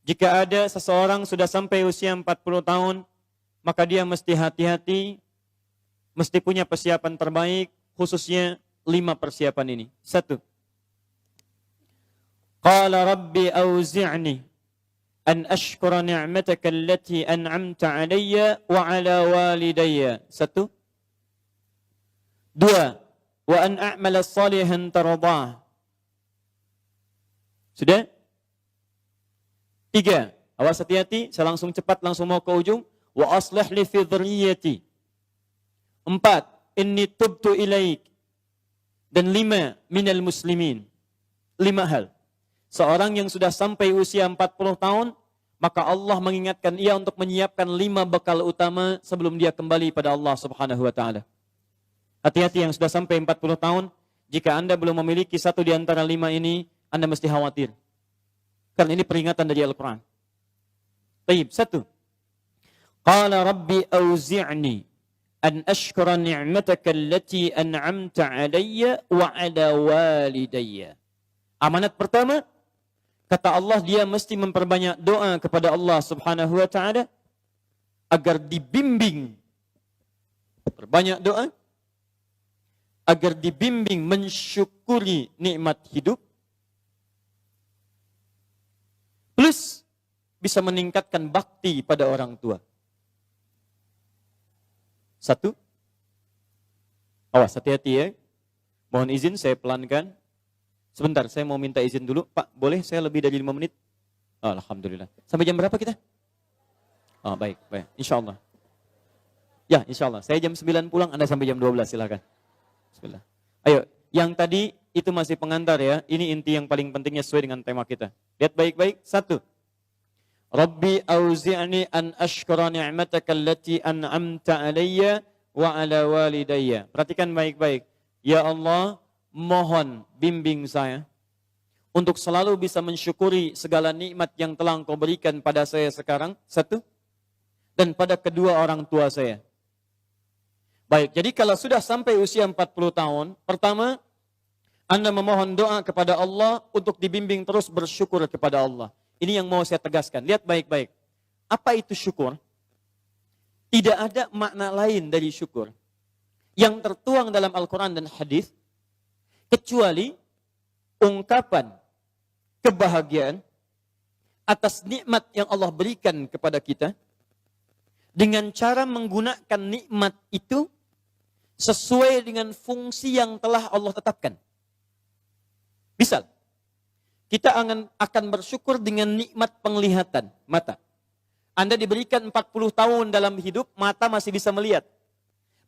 Jika ada seseorang sudah sampai usia 40 tahun, maka dia mesti hati-hati, mesti punya persiapan terbaik, khususnya 5 persiapan ini. 1. Qala rabbi auzi'ni an ashkura ni'mataka allati an'amta 'alayya wa 'ala walidayya. 1. 2. Wa an a'mala salihan tardah. Sudah? 3. Awas hati-hati, saya langsung cepat langsung mau ke ujung. Wa aslih li fi dhurriyyati. 4. Inni tubtu ilaik. Dan 5. Minal muslimin. 5 hal. Seorang yang sudah sampai usia 40 tahun, maka Allah mengingatkan ia untuk menyiapkan 5 bekal utama sebelum dia kembali pada Allah Subhanahu wa taala. Hati-hati yang sudah sampai 40 tahun, jika Anda belum memiliki satu di antara 5 ini, Anda mesti khawatir. Karena ini peringatan dari Al-Quran. Baik, 1. Qala rabbi auzi'ni an ashkura ni'mataka allati an'amta 'alayya wa 'ala walidayya. Amanat pertama, kata Allah, dia mesti memperbanyak doa kepada Allah Subhanahu wa taala agar dibimbing. Perbanyak doa agar dibimbing mensyukuri nikmat hidup, plus bisa meningkatkan bakti pada orang tua. 1. Awas, hati-hati ya. Mohon izin saya pelankan. Sebentar, saya mau minta izin dulu. Pak, boleh saya lebih dari 5 menit? Oh, alhamdulillah. Sampai jam berapa kita? Oh, baik. Insya Allah. Ya, insya Allah. Saya jam 9 pulang, Anda sampai jam 12, silakan. Bismillah. Ayo, yang tadi itu masih pengantar ya. Ini inti yang paling pentingnya sesuai dengan tema kita. Lihat baik-baik. 1. Rabbi auzi'ni an ashkura ni'mataka allati an'amta 'alayya wa 'ala walidayya. Perhatikan baik-baik. Ya Allah, mohon bimbing saya untuk selalu bisa mensyukuri segala nikmat yang telah Engkau berikan pada saya sekarang. 1. Dan pada kedua orang tua saya. Baik, jadi kalau sudah sampai usia 40 tahun, pertama, Anda memohon doa kepada Allah untuk dibimbing terus bersyukur kepada Allah. Ini yang mau saya tegaskan. Lihat baik-baik. Apa itu syukur? Tidak ada makna lain dari syukur yang tertuang dalam Al-Quran dan hadis kecuali ungkapan kebahagiaan atas nikmat yang Allah berikan kepada kita dengan cara menggunakan nikmat itu sesuai dengan fungsi yang telah Allah tetapkan. Misal, kita akan bersyukur dengan nikmat penglihatan mata. Anda diberikan 40 tahun dalam hidup, mata masih bisa melihat.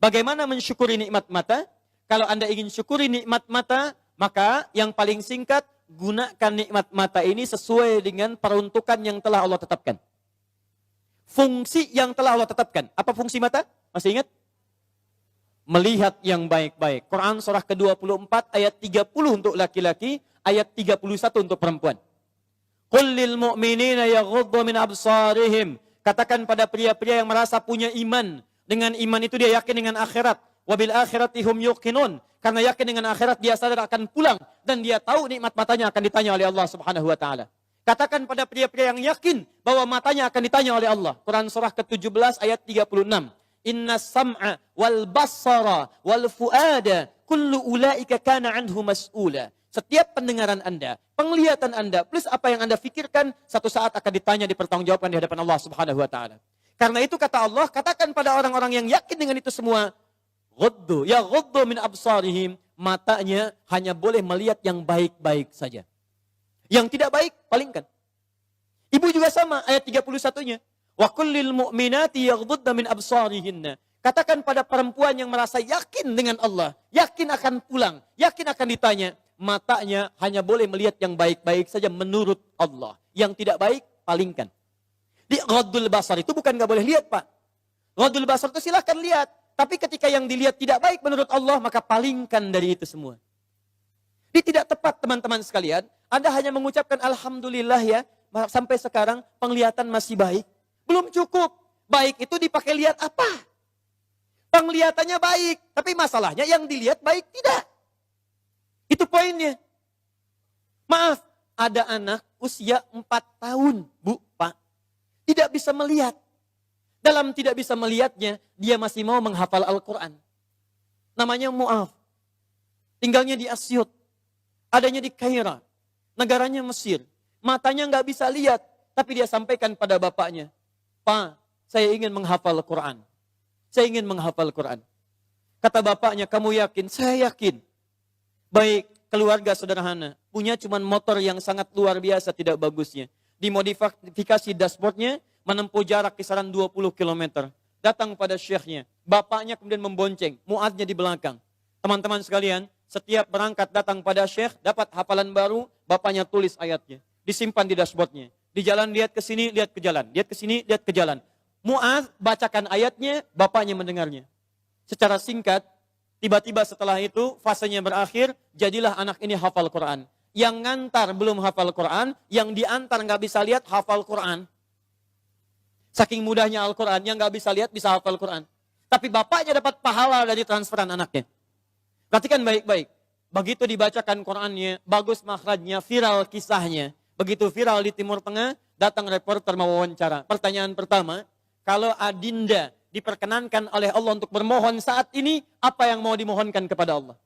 Bagaimana mensyukuri nikmat mata? Kalau Anda ingin syukuri nikmat mata, maka yang paling singkat, gunakan nikmat mata ini sesuai dengan peruntukan yang telah Allah tetapkan. Fungsi yang telah Allah tetapkan. Apa fungsi mata? Masih ingat? Melihat yang baik-baik. Quran surah ke-24 ayat 30 untuk laki-laki, ayat 31 untuk perempuan. Qul lil mu'minina yaghuddu min absarihim. Katakan pada pria-pria yang merasa punya iman. Dengan iman itu dia yakin dengan akhirat. Wabil akhirati hum yuqinun. Karena yakin dengan akhirat dia sadar akan pulang. Dan dia tahu nikmat matanya akan ditanya oleh Allah Subhanahu wa ta'ala. Katakan pada pria-pria yang yakin bahwa matanya akan ditanya oleh Allah. Quran surah ke-17 ayat 36. Inna sam'a wal basara wal fuada kullu ulaika kana anhu mas'ula. Setiap pendengaran Anda, penglihatan Anda, plus apa yang Anda fikirkan, satu saat akan ditanya, dipertanggungjawabkan di hadapan Allah Subhanahu wa ta'ala. Karena itu kata Allah, katakan pada orang-orang yang yakin dengan itu semua, ghuddu min absarihim, matanya hanya boleh melihat yang baik-baik saja. Yang tidak baik, palingkan. Ibu juga sama, ayat 31-nya. Wa kullil mu'minati yaghdudna min absarihinna. Katakan pada perempuan yang merasa yakin dengan Allah, yakin akan pulang, yakin akan ditanya, matanya hanya boleh melihat yang baik-baik saja menurut Allah. Yang tidak baik, palingkan. Di ghaddul basar itu bukan nggak boleh lihat, Pak. Ghaddul basar itu silahkan lihat. Tapi ketika yang dilihat tidak baik menurut Allah, maka palingkan dari itu semua. Ini tidak tepat, teman-teman sekalian. Anda hanya mengucapkan Alhamdulillah ya, sampai sekarang penglihatan masih baik. Belum cukup. Baik itu dipakai lihat apa? Penglihatannya baik. Tapi masalahnya yang dilihat baik tidak. Itu poinnya. Maaf, ada anak usia 4 tahun, Bu. bisa melihat. Dalam tidak bisa melihatnya, dia masih mau menghafal Al-Quran. Namanya Mu'adh. Tinggalnya di Asyut. Adanya di Kaira. Negaranya Mesir. Matanya nggak bisa lihat. Tapi dia sampaikan pada bapaknya. Pak, saya ingin menghafal Al-Quran. Saya ingin menghafal Al-Quran. Kata bapaknya, kamu yakin? Saya yakin. Baik, keluarga sederhana. Punya cuman motor yang sangat luar biasa tidak bagusnya. Dimodifikasi dashboardnya, menempuh jarak kisaran 20 km. Datang pada syekhnya. Bapaknya kemudian membonceng. Mu'adznya di belakang. Teman-teman sekalian, setiap berangkat datang pada syekh, dapat hafalan baru, bapaknya tulis ayatnya. Disimpan di dashboardnya. Di jalan lihat ke sini, lihat ke jalan. Lihat ke sini, lihat ke jalan. Mu'adz bacakan ayatnya, bapaknya mendengarnya. Secara singkat, tiba-tiba setelah itu, fasenya berakhir, jadilah anak ini hafal Quran. Yang ngantar belum hafal Quran, yang diantar nggak bisa lihat, hafal Quran. Saking mudahnya Al-Quran, yang nggak bisa lihat bisa hafal Quran. Tapi bapaknya dapat pahala dari transferan anaknya. Perhatikan baik-baik. Begitu dibacakan Qurannya, bagus makhrajnya, viral kisahnya. Begitu viral di Timur Tengah, datang reporter mewawancara. Pertanyaan pertama, kalau adinda diperkenankan oleh Allah untuk bermohon saat ini, apa yang mau dimohonkan kepada Allah?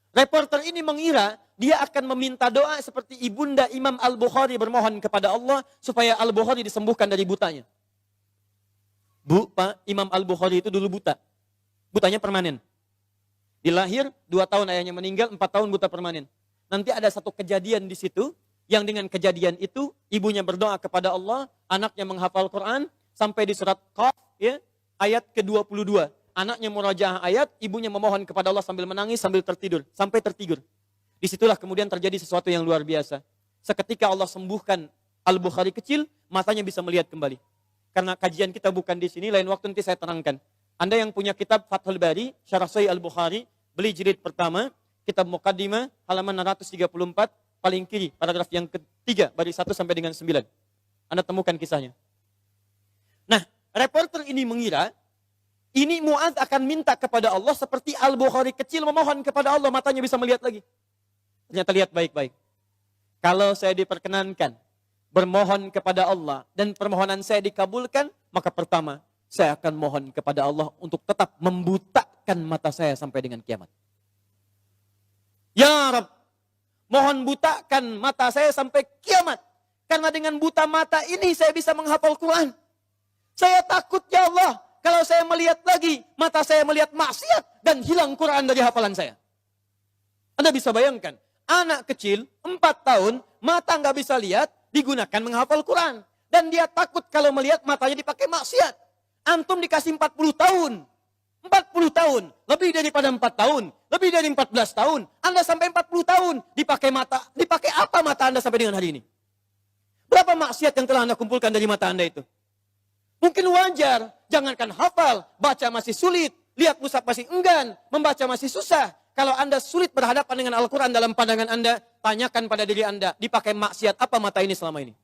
Reporter ini mengira dia akan meminta doa seperti ibunda Imam Al-Bukhari bermohon kepada Allah supaya Al-Bukhari disembuhkan dari butanya. Bu, Pak, Imam Al-Bukhari itu dulu buta. Butanya permanen. Dilahir, 2 tahun ayahnya meninggal, 4 tahun buta permanen. Nanti ada satu kejadian di situ, yang dengan kejadian itu, ibunya berdoa kepada Allah, anaknya menghafal Quran, sampai di surat Qaf, ya, ayat ke-22. Anaknya murajaah ayat, ibunya memohon kepada Allah sambil menangis, sambil tertidur. Sampai tertidur. Disitulah kemudian terjadi sesuatu yang luar biasa. Seketika Allah sembuhkan Al-Bukhari kecil, matanya bisa melihat kembali. Karena kajian kita bukan di sini, lain waktu nanti saya terangkan. Anda yang punya kitab Fathul Bari, Syarah Sahih Al-Bukhari, beli jilid pertama, kitab Muqaddimah, halaman 634, paling kiri, paragraf yang ketiga, dari 1 sampai dengan 9. Anda temukan kisahnya. Nah, reporter ini mengira, ini Mu'adz akan minta kepada Allah seperti Al-Bukhari kecil memohon kepada Allah, matanya bisa melihat lagi. Ternyata lihat baik-baik. Kalau saya diperkenankan, bermohon kepada Allah dan permohonan saya dikabulkan, maka pertama saya akan mohon kepada Allah untuk tetap membutakan mata saya sampai dengan kiamat. Ya Rabb, mohon butakan mata saya sampai kiamat. Karena dengan buta mata ini saya bisa menghafal Quran. Saya takut ya Allah, kalau saya melihat lagi, mata saya melihat maksiat dan hilang Quran dari hafalan saya. Anda bisa bayangkan, anak kecil 4 tahun, mata nggak bisa lihat, digunakan menghafal Quran. Dan dia takut kalau melihat matanya dipakai maksiat. Antum dikasih 40 tahun. 40 tahun. Lebih daripada 4 tahun. Lebih dari 14 tahun. Anda sampai 40 tahun. Dipakai mata. Dipakai apa mata Anda sampai dengan hari ini? Berapa maksiat yang telah Anda kumpulkan dari mata Anda itu? Mungkin wajar. Jangankan hafal. Baca masih sulit. Lihat mushaf masih enggan. Membaca masih susah. Kalau Anda sulit berhadapan dengan Al-Quran dalam pandangan Anda, tanyakan pada diri Anda, dipakai maksiat apa mata ini selama ini?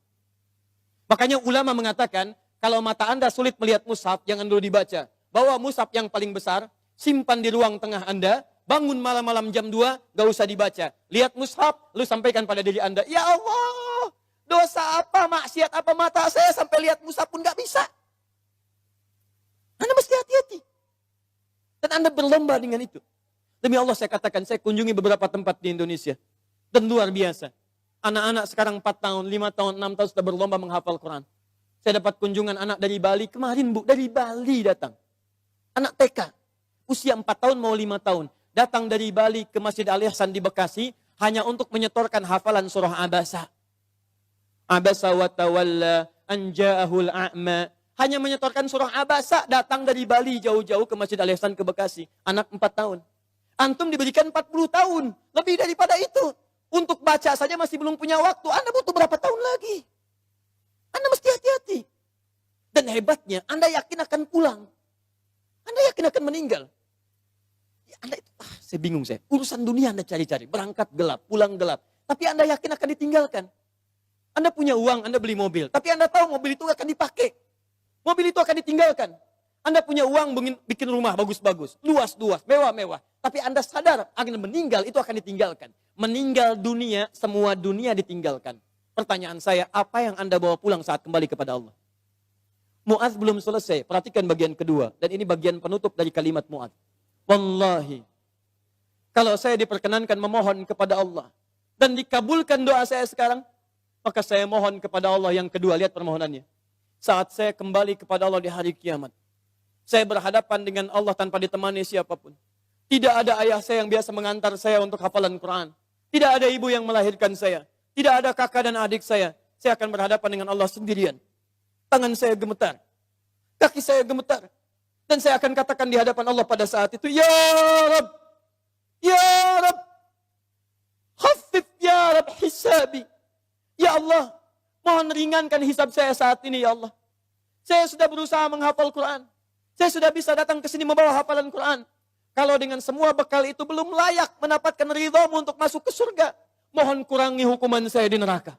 Makanya ulama mengatakan, kalau mata Anda sulit melihat mushaf, jangan dulu dibaca. Bawa mushaf yang paling besar, simpan di ruang tengah Anda, bangun malam-malam jam 2, gak usah dibaca. Lihat mushaf, lalu sampaikan pada diri Anda, ya Allah, dosa apa, maksiat apa mata saya sampai lihat mushaf pun gak bisa. Anda mesti hati-hati. Dan Anda berlomba dengan itu. Demi Allah saya katakan, saya kunjungi beberapa tempat di Indonesia. Dan luar biasa. Anak-anak sekarang 4 tahun, 5 tahun, 6 tahun sudah berlomba menghafal Quran. Saya dapat kunjungan anak dari Bali kemarin, Bu. Dari Bali datang. Anak TK. Usia 4 tahun mau 5 tahun. Datang dari Bali ke Masjid Al-Ihsan di Bekasi. Hanya untuk menyetorkan hafalan surah Abasa. Abasa wa tawalla anja'ahul a'ma. Hanya menyetorkan surah Abasa. Datang dari Bali jauh-jauh ke Masjid Al-Ihsan ke Bekasi. Anak 4 tahun. Antum diberikan 40 tahun. Lebih daripada itu. Untuk baca saja masih belum punya waktu. Anda butuh berapa tahun lagi? Anda mesti hati-hati. Dan hebatnya, Anda yakin akan pulang. Anda yakin akan meninggal. Ya, Anda itu, saya bingung saya. Urusan dunia Anda cari-cari. Berangkat gelap, pulang gelap. Tapi Anda yakin akan ditinggalkan. Anda punya uang, Anda beli mobil. Tapi Anda tahu mobil itu akan dipakai. Mobil itu akan ditinggalkan. Anda punya uang bikin rumah bagus-bagus. Luas-luas, mewah-mewah. Tapi Anda sadar akan meninggal itu akan ditinggalkan. Meninggal dunia, semua dunia ditinggalkan. Pertanyaan saya, apa yang Anda bawa pulang saat kembali kepada Allah? Mu'adz belum selesai. Perhatikan bagian kedua. Dan ini bagian penutup dari kalimat Mu'adz. Wallahi, kalau saya diperkenankan memohon kepada Allah dan dikabulkan doa saya sekarang, maka saya mohon kepada Allah yang kedua. Lihat permohonannya. Saat saya kembali kepada Allah di hari kiamat, saya berhadapan dengan Allah tanpa ditemani siapapun. Tidak ada ayah saya yang biasa mengantar saya untuk hafalan Quran. Tidak ada ibu yang melahirkan saya. Tidak ada kakak dan adik saya. Saya akan berhadapan dengan Allah sendirian. Tangan saya gemetar. Kaki saya gemetar. Dan saya akan katakan di hadapan Allah pada saat itu, Ya Rab, Ya Rab, khaffif Ya Rab hisabi. Ya Allah, mohon ringankan hisab saya saat ini ya Allah. Saya sudah berusaha menghafal Quran. Saya sudah bisa datang ke sini membawa hafalan Quran. Kalau dengan semua bekal itu belum layak mendapatkan ridhamu untuk masuk ke surga, mohon kurangi hukuman saya di neraka.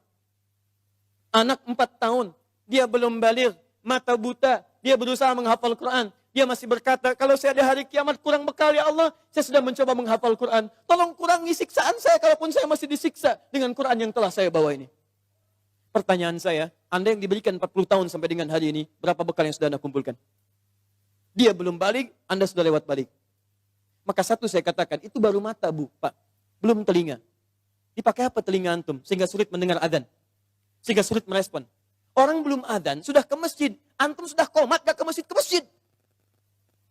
Anak 4 tahun, dia belum baligh, mata buta, dia berusaha menghafal Quran. Dia masih berkata, kalau saya di hari kiamat kurang bekal ya Allah, saya sudah mencoba menghafal Quran. Tolong kurangi siksaan saya kalaupun saya masih disiksa dengan Quran yang telah saya bawa ini. Pertanyaan saya, Anda yang diberikan 40 tahun sampai dengan hari ini, berapa bekal yang sudah Anda kumpulkan? Dia belum balik, Anda sudah lewat balik. Maka satu saya katakan, itu baru mata Bu, Pak. Belum telinga. Dipakai apa telinga antum? Sehingga sulit mendengar adzan. Sehingga sulit merespon. Orang belum adzan, sudah ke masjid. Antum sudah komat, gak ke masjid, ke masjid.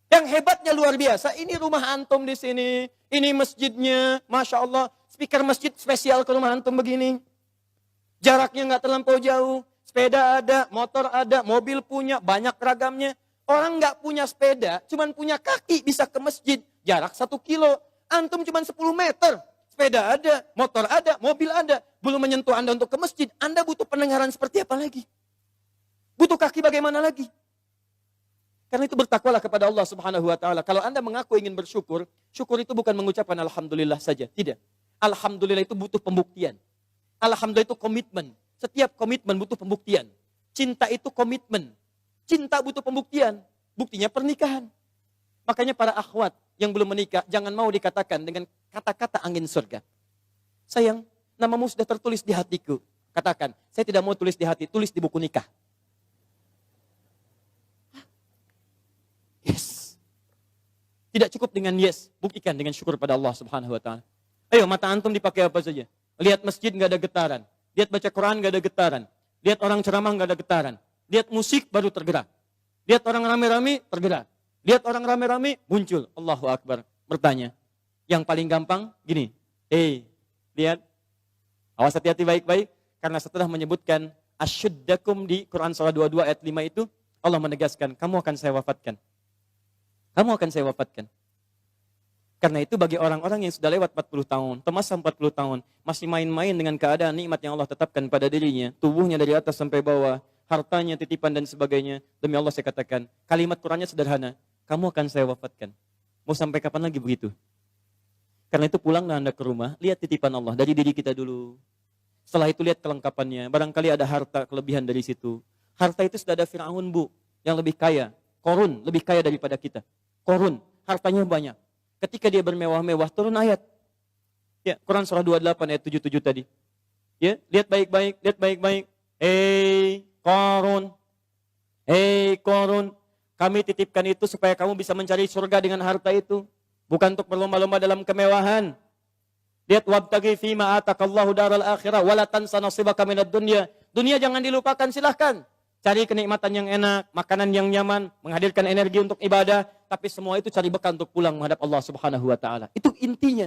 Yang hebatnya luar biasa, ini rumah antum di sini. Ini masjidnya, Masya Allah. Speaker masjid spesial ke rumah antum begini. Jaraknya gak terlampau jauh. Sepeda ada, motor ada, mobil punya, banyak ragamnya. Orang gak punya sepeda, cuman punya kaki bisa ke masjid. Jarak 1 kilo. Antum cuman 10 meter. Sepeda ada, motor ada, mobil ada. Belum menyentuh Anda untuk ke masjid. Anda butuh pendengaran seperti apa lagi? Butuh kaki bagaimana lagi? Karena itu bertakwalah kepada Allah Subhanahu wa taala. Kalau Anda mengaku ingin bersyukur, syukur itu bukan mengucapkan alhamdulillah saja, tidak. Alhamdulillah itu butuh pembuktian. Alhamdulillah itu komitmen. Setiap komitmen butuh pembuktian. Cinta itu komitmen. Cinta butuh pembuktian. Buktinya pernikahan. Makanya para akhwat yang belum menikah, jangan mau dikatakan dengan kata-kata angin surga. Sayang, namamu sudah tertulis di hatiku. Katakan, saya tidak mau tulis di hati, tulis di buku nikah. Yes. Tidak cukup dengan yes, buktikan dengan syukur pada Allah Subhanahu wa taala. Ayo, mata antum dipakai apa saja? Lihat masjid enggak ada getaran. Lihat baca Quran enggak ada getaran. Lihat orang ceramah enggak ada getaran. Lihat musik baru tergerak. Lihat orang rame-rame tergerak. Lihat orang rame-rame muncul. Allahu Akbar. Bertanya. Yang paling gampang gini. Lihat. Awas hati-hati baik-baik. Karena setelah menyebutkan asyuddakum di Quran surah 22 ayat 5 itu, Allah menegaskan, kamu akan saya wafatkan. Kamu akan saya wafatkan. Karena itu bagi orang-orang yang sudah lewat 40 tahun, masa 40 tahun, masih main-main dengan keadaan nikmat yang Allah tetapkan pada dirinya, tubuhnya dari atas sampai bawah, hartanya, titipan dan sebagainya, demi Allah saya katakan, kalimat Qurannya sederhana, kamu akan saya wafatkan. Mau sampai kapan lagi begitu? Karena itu pulanglah Anda ke rumah, lihat titipan Allah dari diri kita dulu. Setelah itu lihat kelengkapannya, barangkali ada harta kelebihan dari situ. Harta itu sudah ada Fir'aun Bu, yang lebih kaya. Korun, lebih kaya daripada kita. Korun, hartanya banyak. Ketika dia bermewah-mewah, turun ayat. Ya, Quran surah 28 ayat 77 tadi. Ya, lihat baik-baik, lihat baik-baik. Korun, Korun, kami titipkan itu supaya kamu bisa mencari surga dengan harta itu. Bukan untuk berlomba-lomba dalam kemewahan. Lihat, wabtaghi fima atakallahu daral akhirah, wala tansa nasibaka minad dunya. Dunia jangan dilupakan, silahkan. Cari kenikmatan yang enak, makanan yang nyaman, menghadirkan energi untuk ibadah, tapi semua itu cari bekal untuk pulang menghadap Allah Subhanahu wa taala. Itu intinya.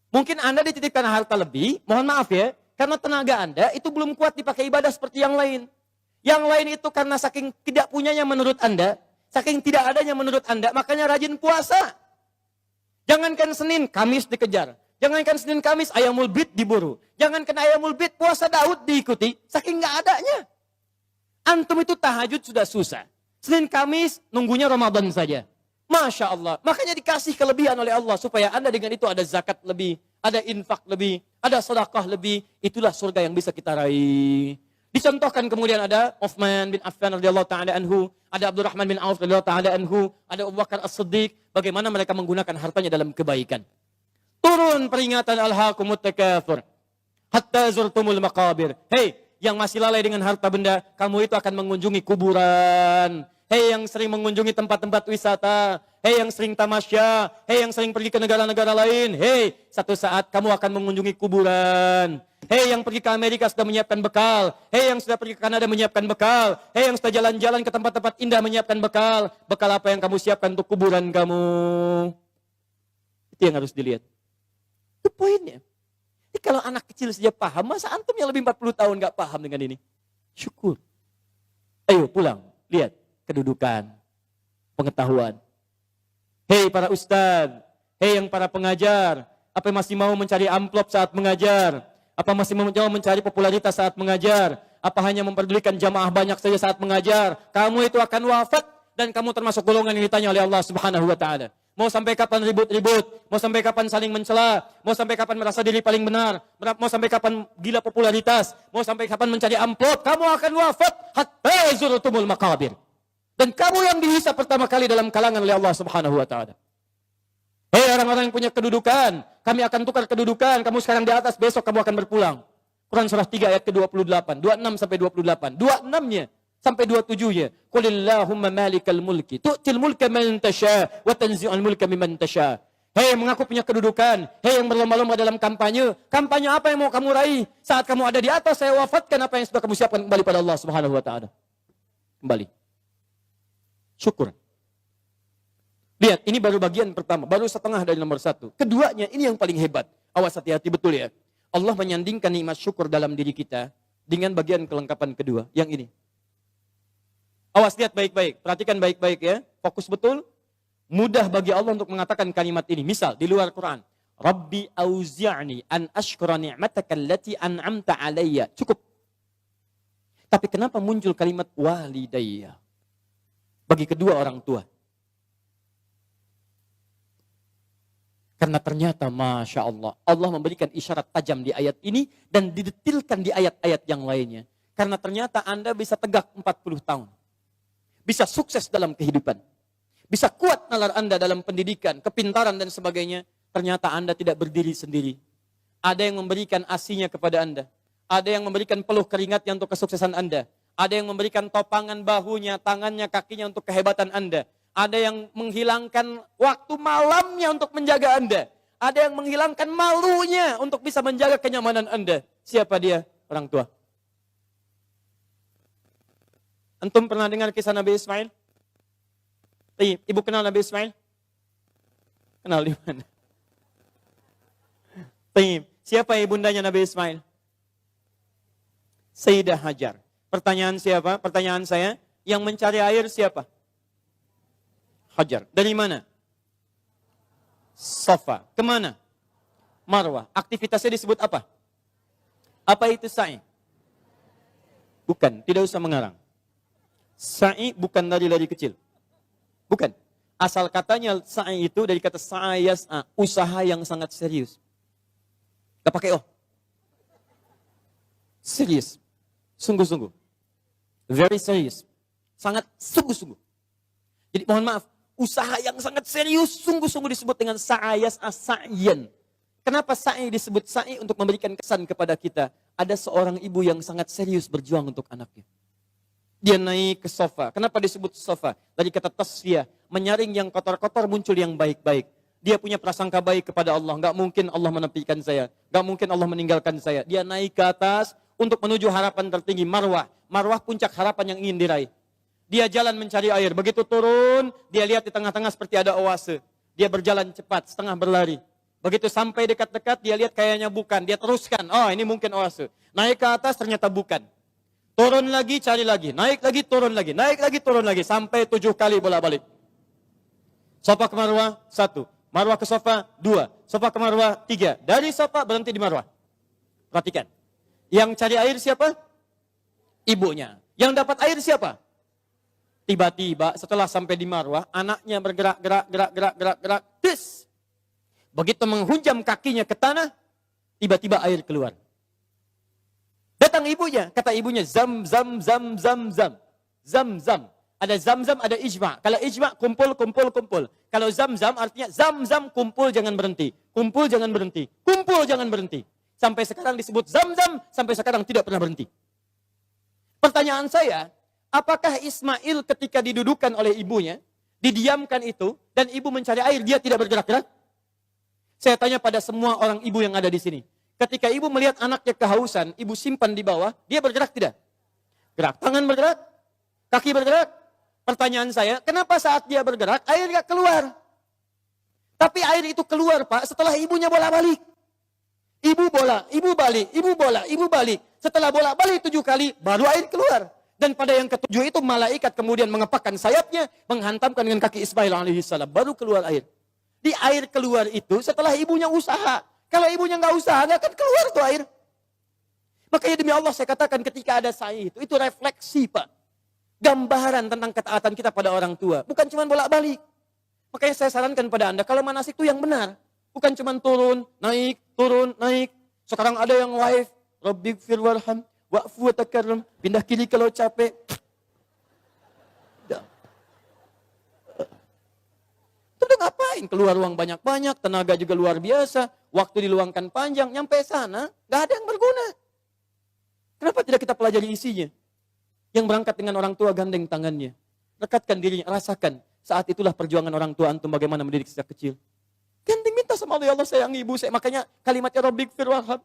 Mungkin Anda dititipkan harta lebih, mohon maaf ya, karena tenaga Anda itu belum kuat dipakai ibadah seperti yang lain. Yang lain itu karena saking tidak punyanya menurut Anda, saking tidak adanya menurut Anda, makanya rajin puasa. Jangankan Senin, Kamis dikejar. Jangankan Senin, Kamis, ayamul bid diburu. Jangankan ayamul bid, puasa Daud diikuti, saking nggak adanya. Antum itu tahajud sudah susah. Senin Kamis nunggunya Ramadan saja. Masya Allah. Makanya dikasih kelebihan oleh Allah. Supaya Anda dengan itu ada zakat lebih. Ada infak lebih. Ada sedekah lebih. Itulah surga yang bisa kita raih. Dicontohkan kemudian ada Utsman bin Affan radhiyallahu ta'ala anhu. Ada Abdurrahman bin Auf radhiyallahu ta'ala anhu. Ada Abu Bakar As-Siddiq. Bagaimana mereka menggunakan hartanya dalam kebaikan. Turun peringatan alhaakumut takatsur. Hatta zurtumul maqabir. Hei, yang masih lalai dengan harta benda, kamu itu akan mengunjungi kuburan. Hei yang sering mengunjungi tempat-tempat wisata, hei yang sering tamasya, hei yang sering pergi ke negara-negara lain, hei, satu saat kamu akan mengunjungi kuburan. Hei yang pergi ke Amerika sudah menyiapkan bekal, hei yang sudah pergi ke Kanada menyiapkan bekal, hei yang sudah jalan-jalan ke tempat-tempat indah menyiapkan bekal. Bekal apa yang kamu siapkan untuk kuburan kamu? Itu yang harus dilihat. Itu poinnya. Jadi kalau anak kecil saja paham, masa antum yang lebih 40 tahun gak paham dengan ini? Syukur. Ayo pulang, lihat kedudukan, pengetahuan. Hei para ustadz, hei yang para pengajar, apa masih mau mencari amplop saat mengajar? Apa masih mau mencari popularitas saat mengajar? Apa hanya memperdulikan jamaah banyak saja saat mengajar? Kamu itu akan wafat dan kamu termasuk golongan yang ditanya oleh Allah Subhanahu wa taala. Mau sampai kapan ribut-ribut? Mau sampai kapan saling mencela? Mau sampai kapan merasa diri paling benar? Mau sampai kapan gila popularitas? Mau sampai kapan mencari amplop? Kamu akan wafat hatta zurtumul maqabir. Dan kamu yang dihisab pertama kali dalam kalangan oleh Allah Subhanahu wa taala. Hei orang-orang yang punya kedudukan, kami akan tukar kedudukan. Kamu sekarang di atas, besok kamu akan berpulang. Quran surah 3 ayat ke-28, 26 sampai 28. 26-nya sampai 27-nya. Qulillahumma malikal mulki, tu'til mulka man tasha wa tanzi'ul mulka mimman tasha. Hei mengaku punya kedudukan, hei yang berlomba-lomba dalam kampanye. Kampanye apa yang mau kamu raih? Saat kamu ada di atas, saya wafatkan apa yang sudah kamu siapkan kembali pada Allah Subhanahu wa taala. Kembali. Syukur. Lihat, ini baru bagian pertama, baru setengah dari nomor 1. Keduanya, ini yang paling hebat. Awas, hati-hati betul ya. Allah menyandingkan nikmat syukur dalam diri kita dengan bagian kelengkapan kedua, yang ini. Awas, lihat baik-baik, perhatikan baik-baik ya. Fokus betul. Mudah bagi Allah untuk mengatakan kalimat ini. Misal, di luar Quran. Rabbi auzi'ni an ashkura ni'mataka allati an'amta alayya. Cukup. Tapi kenapa muncul kalimat walidayya? Bagi kedua orang tua. Karena ternyata Masya Allah, Allah memberikan isyarat tajam di ayat ini dan didetilkan di ayat-ayat yang lainnya. Karena ternyata Anda bisa tegak 40 tahun. Bisa sukses dalam kehidupan. Bisa kuat nalar Anda dalam pendidikan, kepintaran dan sebagainya. Ternyata Anda tidak berdiri sendiri. Ada yang memberikan asinya kepada Anda. Ada yang memberikan peluh keringatnya untuk kesuksesan Anda. Ada yang memberikan topangan bahunya, tangannya, kakinya untuk kehebatan Anda. Ada yang menghilangkan waktu malamnya untuk menjaga Anda. Ada yang menghilangkan malunya untuk bisa menjaga kenyamanan Anda. Siapa dia? Orang tua. Antum pernah dengar kisah Nabi Ismail? Ibu kenal Nabi Ismail? Kenal di mana? Siapa ibundanya Nabi Ismail? Sayyidah Hajar. Pertanyaan siapa? Pertanyaan saya, yang mencari air siapa? Hajar. Dari mana? Safa. Kemana? Marwah. Aktivitasnya disebut apa? Apa itu sa'i? Bukan, tidak usah mengarang. Sa'i bukan lari-lari kecil. Bukan. Asal katanya sa'i itu dari kata sa'ayas'a, usaha yang sangat serius. Gak pakai oh. Serius. Sungguh-sungguh. Very serious. Sangat sungguh-sungguh. Jadi mohon maaf, usaha yang sangat serius, sungguh-sungguh disebut dengan sa'ayas as-sa'yan. Kenapa sa'i disebut sa'i? Untuk memberikan kesan kepada kita. Ada seorang ibu yang sangat serius berjuang untuk anaknya. Dia naik ke sofa. Kenapa disebut sofa? Dari kata tasfiyah. Menyaring yang kotor-kotor, muncul yang baik-baik. Dia punya prasangka baik kepada Allah. Gak mungkin Allah menepikan saya. Gak mungkin Allah meninggalkan saya. Dia naik ke atas untuk menuju harapan tertinggi, marwah. Marwah puncak harapan yang ingin diraih. Dia jalan mencari air. Begitu turun, dia lihat di tengah-tengah seperti ada oase. Dia berjalan cepat, setengah berlari. Begitu sampai dekat-dekat, dia lihat kayaknya bukan. Dia teruskan, oh ini mungkin oase. Naik ke atas, ternyata bukan. Turun lagi, cari lagi. Naik lagi, turun lagi. Naik lagi, turun lagi. Sampai 7 kali bolak-balik. Sofa ke Marwah, 1. Marwah ke sofa, 2. Sofa ke Marwah, 3. Dari sofa, berhenti di Marwah. Perhatikan. Yang cari air siapa? Ibunya. Yang dapat air siapa? Tiba-tiba setelah sampai di Marwah, anaknya bergerak. Tis. Begitu menghunjam kakinya ke tanah, tiba-tiba air keluar. Datang ibunya, kata ibunya, zam. Ada zam-zam, ada ijma. Kalau ijma, kumpul. Kalau zam-zam artinya zam-zam, kumpul jangan berhenti. Kumpul jangan berhenti. Sampai sekarang disebut zam-zam, sampai sekarang tidak pernah berhenti. Pertanyaan saya, apakah Ismail ketika didudukan oleh ibunya, didiamkan itu, dan ibu mencari air, dia tidak bergerak-gerak? Saya tanya pada semua orang ibu yang ada di sini. Ketika ibu melihat anaknya kehausan, ibu simpan di bawah, dia bergerak tidak? Gerak. Tangan bergerak, kaki bergerak. Pertanyaan saya, kenapa saat dia bergerak, air gak keluar? Tapi air itu keluar, Pak, setelah ibunya bolak-balik. Ibu bola, ibu balik, ibu bola, ibu balik. Setelah bolak-balik 7 kali, baru air keluar. Dan pada yang ke-7 itu, malaikat kemudian mengepakkan sayapnya, menghantamkan dengan kaki Ismail alaihissalam, baru keluar air. Di air keluar itu, setelah ibunya usaha. Kalau ibunya nggak usaha, nggak akan keluar tuh air. Makanya demi Allah saya katakan ketika ada sa'i itu refleksi, Pak. Gambaran tentang ketaatan kita pada orang tua. Bukan cuma bolak-balik. Makanya saya sarankan pada Anda, kalau manasik itu yang benar. Bukan cuma turun, naik, turun, naik. Sekarang ada yang live. Rabbighfir warham, wa'fu wa takarram. Pindah kiri kalau capek. Itu ngapain? Keluar uang banyak-banyak, tenaga juga luar biasa. Waktu diluangkan panjang, nyampe sana, gak ada yang berguna. Kenapa tidak kita pelajari isinya? Yang berangkat dengan orang tua gandeng tangannya. Rekatkan dirinya, rasakan. Saat itulah perjuangan orang tua antum bagaimana mendidik sejak kecil. Gandeng minta sama Allah, ya Allah sayang ibu saya. Makanya kalimatnya Rabbighfir warham.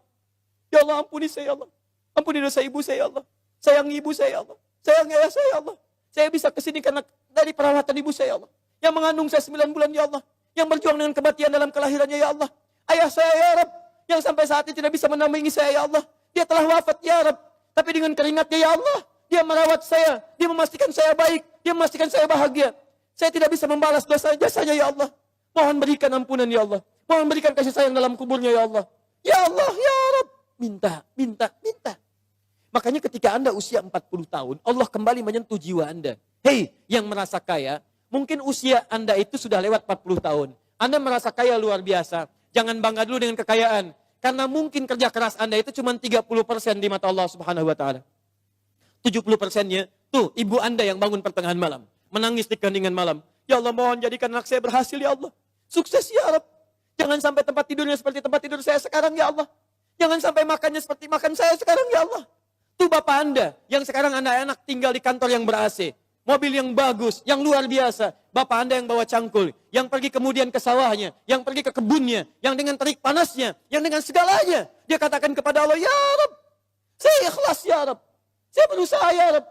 Ya Allah ampuni saya ya Allah. Ampuni dosa ibu saya ya Allah. Sayang ibu saya ya Allah. Sayang ayah saya ya Allah. Saya bisa kesini karena dari perawatan ibu saya ya Allah. Yang mengandung saya 9 bulan ya Allah. Yang berjuang dengan kematian dalam kelahirannya ya Allah. Ayah saya ya Rabb. Yang sampai saat ini tidak bisa menampingi saya ya Allah. Dia telah wafat ya Rabb. Tapi dengan keringatnya ya Allah. Dia merawat saya. Dia memastikan saya baik. Dia memastikan saya bahagia. Saya tidak bisa membalas dosa jasanya ya Allah. Mohon berikan ampunan ya Allah. Mohon berikan kasih sayang dalam kuburnya ya Allah. Ya Allah ya Rabb. Minta, minta, minta. Makanya ketika Anda usia 40 tahun. Allah kembali menyentuh jiwa Anda. Hei yang merasa kaya. Mungkin usia Anda itu sudah lewat 40 tahun. Anda merasa kaya luar biasa. Jangan bangga dulu dengan kekayaan. Karena mungkin kerja keras Anda itu cuma 30% di mata Allah subhanahu wa ta'ala. 70%-nya, tuh ibu Anda yang bangun pertengahan malam. Menangis di keheningan malam. Ya Allah mohon jadikan anak saya berhasil ya Allah. Sukses ya Rabb. Jangan sampai tempat tidurnya seperti tempat tidur saya sekarang ya Allah. Jangan sampai makannya seperti makan saya sekarang ya Allah. Tuh Bapak Anda yang sekarang Anda enak tinggal di kantor yang ber-AC. Mobil yang bagus, yang luar biasa. Bapak Anda yang bawa cangkul, yang pergi kemudian ke sawahnya, yang pergi ke kebunnya, yang dengan terik panasnya, yang dengan segalanya. Dia katakan kepada Allah, ya Rabb, saya ikhlas ya Rabb. Saya berusaha ya Rabb.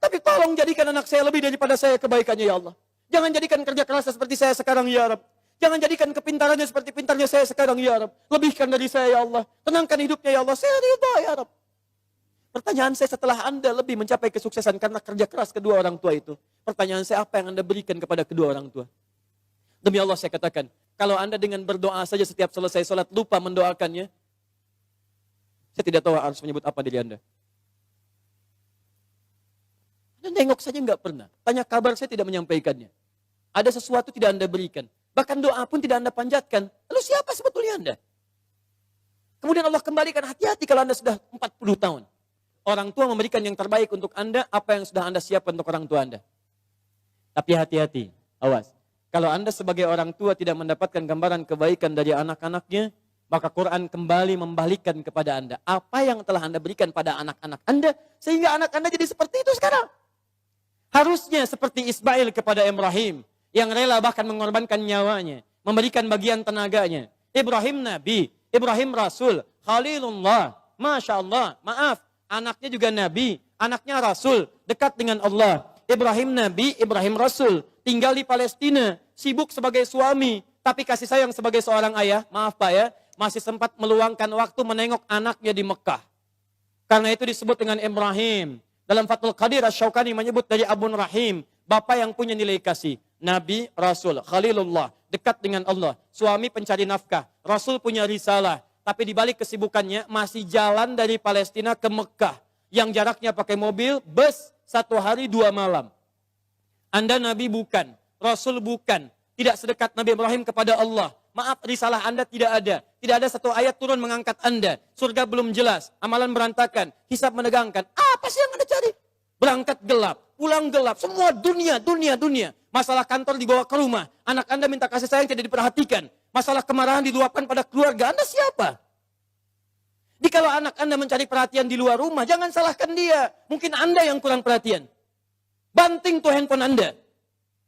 Tapi tolong jadikan anak saya lebih daripada saya kebaikannya ya Allah. Jangan jadikan kerja keras seperti saya sekarang ya Rabb. Jangan jadikan kepintarannya seperti pintarnya saya sekarang ya Rabb. Lebihkan dari saya ya Allah. Tenangkan hidupnya ya Allah. Saya ridha ya Rabb. Pertanyaan saya setelah Anda lebih mencapai kesuksesan karena kerja keras kedua orang tua itu. Pertanyaan saya apa yang Anda berikan kepada kedua orang tua? Demi Allah saya katakan, kalau Anda dengan berdoa saja setiap selesai sholat lupa mendoakannya, saya tidak tahu harus menyebut apa diri Anda. Anda nengok saja nggak pernah. Tanya kabar saya tidak menyampaikannya. Ada sesuatu tidak Anda berikan. Bahkan doa pun tidak Anda panjatkan. Lalu siapa sebetulnya Anda? Kemudian Allah kembalikan hati-hati kalau Anda sudah 40 tahun. Orang tua memberikan yang terbaik untuk Anda, apa yang sudah Anda siapkan untuk orang tua Anda. Tapi hati-hati, awas. Kalau Anda sebagai orang tua tidak mendapatkan gambaran kebaikan dari anak-anaknya, maka Quran kembali membalikkan kepada Anda. Apa yang telah Anda berikan pada anak-anak Anda, sehingga anak Anda jadi seperti itu sekarang. Harusnya seperti Ismail kepada Ibrahim, yang rela bahkan mengorbankan nyawanya, memberikan bagian tenaganya. Ibrahim Nabi, Ibrahim Rasul, Khalilullah, Masya Allah, maaf. Anaknya juga Nabi, anaknya Rasul, dekat dengan Allah. Ibrahim Nabi, Ibrahim Rasul, tinggal di Palestina, sibuk sebagai suami, tapi kasih sayang sebagai seorang ayah, maaf Pak ya, masih sempat meluangkan waktu menengok anaknya di Mekah. Karena itu disebut dengan Ibrahim. Dalam Fathul Qadir Asy-Syaukani menyebut dari Abun Rahim, Bapak yang punya nilai kasih. Nabi, Rasul, Khalilullah, dekat dengan Allah. Suami pencari nafkah, Rasul punya risalah. Tapi di balik kesibukannya masih jalan dari Palestina ke Mekah. Yang jaraknya pakai mobil, bus, 1 hari 2 malam. Anda Nabi bukan, Rasul bukan. Tidak sedekat Nabi Ibrahim kepada Allah. Maaf, risalah Anda tidak ada. Tidak ada satu ayat turun mengangkat Anda. Surga belum jelas, amalan berantakan, hisab menegangkan. Apa sih yang Anda cari? Berangkat gelap, pulang gelap, semua dunia. Masalah kantor dibawa ke rumah. Anak Anda minta kasih sayang tidak diperhatikan. Masalah kemarahan diluapkan pada keluarga Anda siapa? Kalau anak Anda mencari perhatian di luar rumah, jangan salahkan dia. Mungkin Anda yang kurang perhatian. Banting tuh handphone Anda.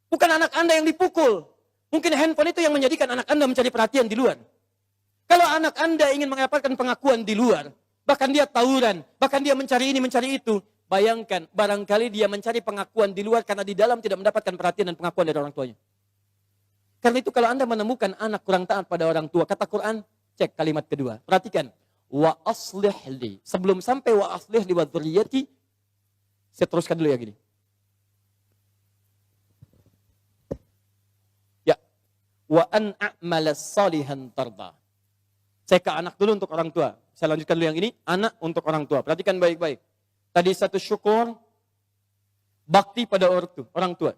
Bukan anak Anda yang dipukul. Mungkin handphone itu yang menjadikan anak Anda mencari perhatian di luar. Kalau anak Anda ingin mendapatkan pengakuan di luar, bahkan dia tawuran, bahkan dia mencari ini, mencari itu, bayangkan, barangkali dia mencari pengakuan di luar karena di dalam tidak mendapatkan perhatian dan pengakuan dari orang tuanya. Karena itu kalau Anda menemukan anak kurang taat pada orang tua, kata Quran, cek kalimat kedua. Perhatikan. Wa aslih li. Sebelum sampai wa aslih li wa dzurriyyati, saya teruskan dulu ya gini. Ya. Wa an a'mala salihan tarda. Saya ke anak dulu untuk orang tua. Saya lanjutkan dulu yang ini, anak untuk orang tua. Perhatikan baik-baik. Tadi satu syukur, bakti pada orang tua.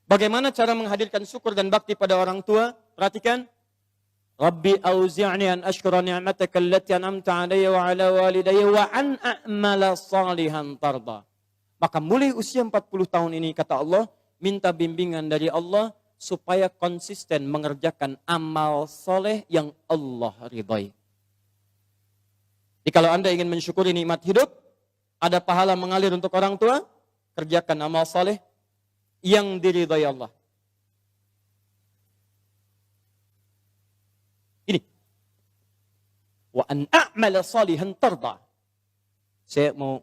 Bagaimana cara menghadirkan syukur dan bakti pada orang tua? Perhatikan. Rabbi auzi'ni an ashkura ni'mataka allati an'amta 'alayya wa 'ala walidayya wa an a'mala salihan tarda. Maka mulai usia 40 tahun ini kata Allah, minta bimbingan dari Allah supaya konsisten mengerjakan amal soleh yang Allah ridhai. Jadi kalau Anda ingin mensyukuri nikmat hidup, ada pahala mengalir untuk orang tua, kerjakan amal soleh yang diridhai Allah. Ini. Wa an a'mala salihan tarda. Saya mau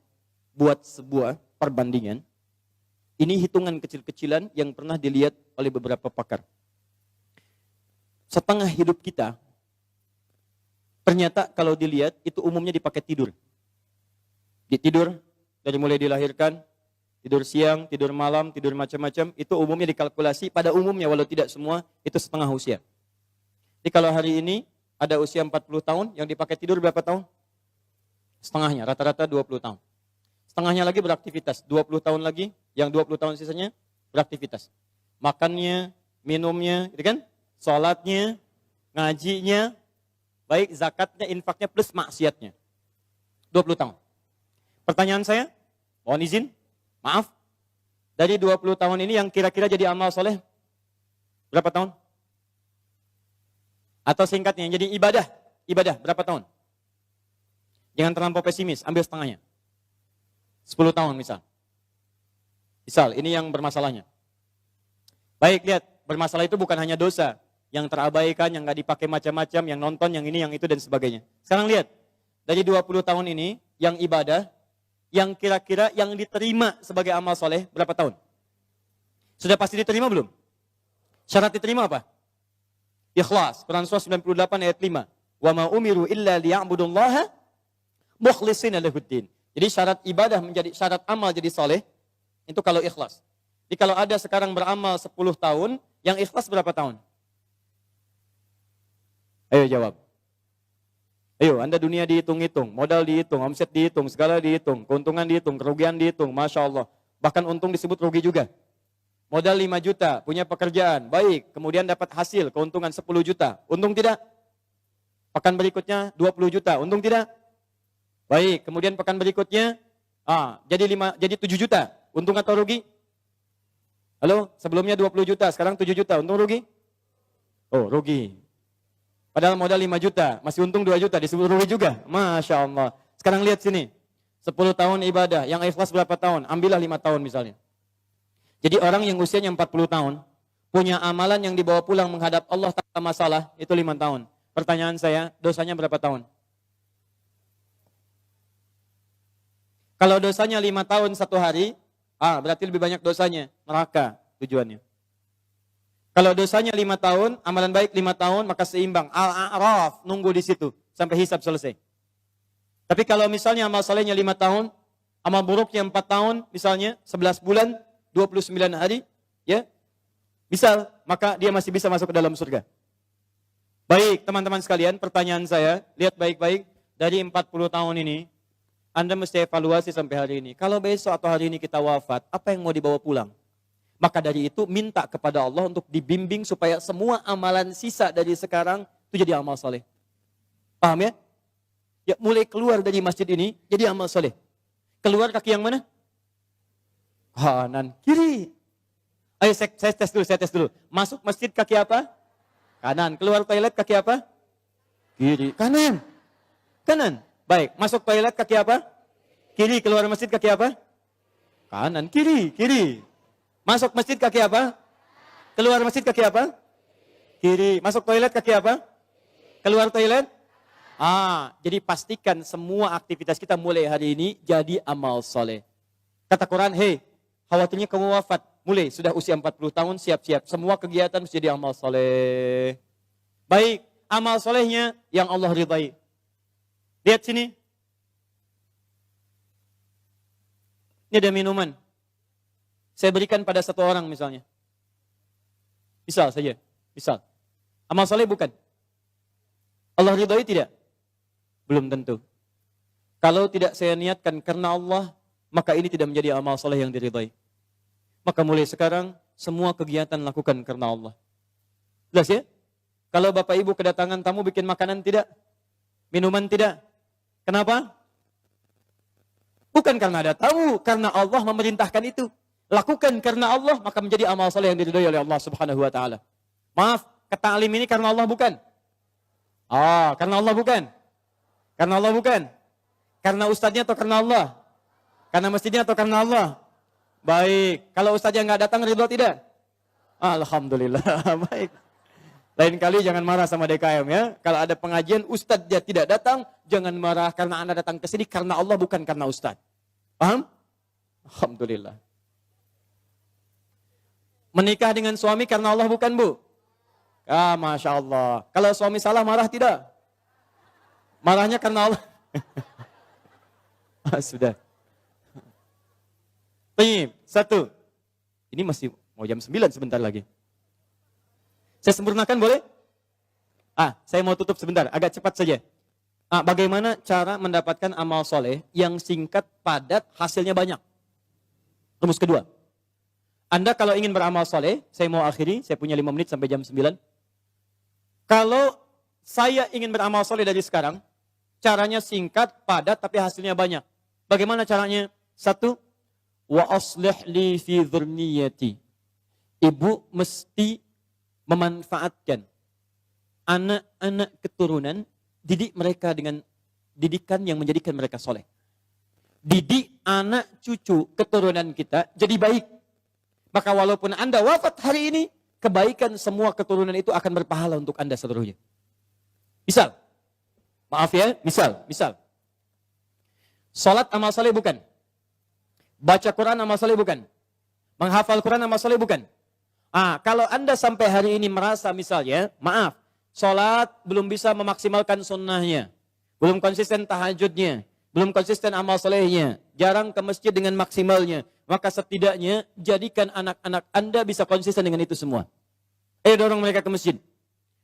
buat sebuah perbandingan. Ini hitungan kecil-kecilan yang pernah dilihat oleh beberapa pakar. Setengah hidup kita, ternyata kalau dilihat itu umumnya dipakai tidur. Tidur dari mulai dilahirkan, tidur siang, tidur malam, tidur macam-macam, itu umumnya dikalkulasi pada umumnya walau tidak semua itu setengah usia. Jadi kalau hari ini ada usia 40 tahun, yang dipakai tidur berapa tahun? Setengahnya, rata-rata 20 tahun. Setengahnya lagi beraktivitas, 20 tahun lagi, yang 20 tahun sisanya beraktivitas. Makannya, minumnya, gitu kan? Sholatnya, ngajinya, baik zakatnya, infaknya, plus maksiatnya. 20 tahun. Pertanyaan saya, mohon izin, maaf, dari 20 tahun ini yang kira-kira jadi amal soleh, berapa tahun? Atau singkatnya, jadi ibadah berapa tahun? Jangan terlampau pesimis, ambil setengahnya. 10 tahun misal. Misal, ini yang bermasalahnya. Baik, lihat, bermasalah itu bukan hanya dosa, yang terabaikan, yang gak dipakai macam-macam, yang nonton, yang ini, yang itu, dan sebagainya. Sekarang lihat, dari 20 tahun ini, yang ibadah, yang kira-kira yang diterima sebagai amal soleh, berapa tahun? Sudah pasti diterima belum? Syarat diterima apa? Ikhlas, Quran surah 98 ayat 5. Wa ma umiru illa liya'budullaha mukhlishina lahuddin. Jadi syarat ibadah menjadi syarat amal jadi soleh, itu kalau ikhlas. Jadi kalau ada sekarang beramal 10 tahun, yang ikhlas berapa tahun? Ayo jawab. Ayo, Anda dunia dihitung-hitung, modal dihitung, omset dihitung, segala dihitung, keuntungan dihitung, kerugian dihitung, Masya Allah. Bahkan untung disebut rugi juga. Modal 5 juta, punya pekerjaan, baik, kemudian dapat hasil, keuntungan 10 juta. Untung tidak? Pekan berikutnya 20 juta, untung tidak? Baik, kemudian pekan berikutnya, jadi 7 juta, untung atau rugi? Halo, sebelumnya 20 juta, sekarang 7 juta, untung rugi? Oh, rugi. Padahal modal 5 juta, masih untung 2 juta, disebut rugi juga. Masya Allah. Sekarang lihat sini, 10 tahun ibadah, yang ikhlas berapa tahun? Ambillah 5 tahun misalnya. Jadi orang yang usianya 40 tahun, punya amalan yang dibawa pulang menghadap Allah tanpa masalah, itu 5 tahun. Pertanyaan saya, dosanya berapa tahun? Kalau dosanya 5 tahun 1 hari, berarti lebih banyak dosanya, neraka tujuannya. Kalau dosanya 5 tahun, amalan baik 5 tahun, maka seimbang. Al-A'raf, nunggu di situ, sampai hisab selesai. Tapi kalau misalnya amal salehnya 5 tahun, amal buruknya 4 tahun, misalnya 11 bulan, 29 hari, ya, misal, maka dia masih bisa masuk ke dalam surga. Baik, teman-teman sekalian, pertanyaan saya, lihat baik-baik, dari 40 tahun ini, Anda mesti evaluasi sampai hari ini. Kalau besok atau hari ini kita wafat, apa yang mau dibawa pulang? Maka dari itu, minta kepada Allah untuk dibimbing supaya semua amalan sisa dari sekarang, itu jadi amal soleh. Paham ya? Ya, mulai keluar dari masjid ini, jadi amal soleh. Keluar kaki yang mana? Kanan, kiri. Ayo saya tes dulu. Masuk masjid kaki apa? Kanan. Keluar toilet kaki apa? Kiri. Kanan. Baik, masuk toilet kaki apa? Kiri, keluar masjid kaki apa? Kanan, kiri, kiri. Masuk masjid kaki apa? Keluar masjid kaki apa? Kiri. Masuk toilet kaki apa? Keluar toilet? Jadi pastikan semua aktivitas kita mulai hari ini jadi amal soleh. Kata Quran, hei, khawatirnya kamu wafat. Mulai, sudah usia 40 tahun, siap-siap. Semua kegiatan mesti jadi amal soleh. Baik, amal solehnya yang Allah ridai. Lihat sini. Ini ada minuman. Saya berikan pada satu orang misalnya. Misal saja. Misal. Amal soleh bukan? Allah ridai tidak? Belum tentu. Kalau tidak saya niatkan karena Allah, maka ini tidak menjadi amal soleh yang diridai. Maka mulai sekarang, semua kegiatan lakukan karena Allah. Jelas ya? Kalau Bapak Ibu kedatangan tamu bikin makanan tidak? Minuman tidak? Kenapa? Bukan karena ada tamu, karena Allah memerintahkan itu. Lakukan karena Allah, maka menjadi amal soleh yang diridhai oleh Allah Subhanahu wa taala. Maaf, ta'lim ini karena Allah bukan? Karena Allah bukan? Karena Allah bukan? Karena ustadznya atau karena Allah? Karena masjidnya atau karena Allah? Baik, kalau ustadznya nggak datang ridho tidak? Alhamdulillah, baik. Lain kali jangan marah sama DKM ya. Kalau ada pengajian ustadz dia tidak datang, jangan marah karena Anda datang ke sini karena Allah bukan karena ustadz. Paham? Alhamdulillah. Menikah dengan suami karena Allah bukan, Bu? Masya Allah. Kalau suami salah marah tidak? Marahnya karena Allah. Sudah. Baik, satu. Ini masih mau jam 9 sebentar lagi. Saya sempurnakan boleh? Saya mau tutup sebentar, agak cepat saja. Bagaimana cara mendapatkan amal soleh yang singkat, padat, hasilnya banyak? Rumus kedua. Anda kalau ingin beramal soleh, saya mau akhiri, saya punya 5 menit sampai jam 9. Kalau saya ingin beramal soleh dari sekarang, caranya singkat, padat, tapi hasilnya banyak. Bagaimana caranya? Satu, wa aslih li fi dzurniyyati. Ibu mesti memanfaatkan anak-anak keturunan, didik mereka dengan didikan yang menjadikan mereka soleh. Didik anak cucu keturunan kita jadi baik. Maka walaupun Anda wafat hari ini, kebaikan semua keturunan itu akan berpahala untuk Anda seluruhnya. Misal, maaf ya, misal. Salat amal soleh bukan? Baca Quran amal soleh bukan? Menghafal Quran amal soleh bukan? Kalau Anda sampai hari ini merasa misalnya, maaf, salat belum bisa memaksimalkan sunnahnya, belum konsisten tahajudnya, belum konsisten amal solehnya, jarang ke masjid dengan maksimalnya, maka setidaknya jadikan anak-anak Anda bisa konsisten dengan itu semua. Dorong mereka ke masjid.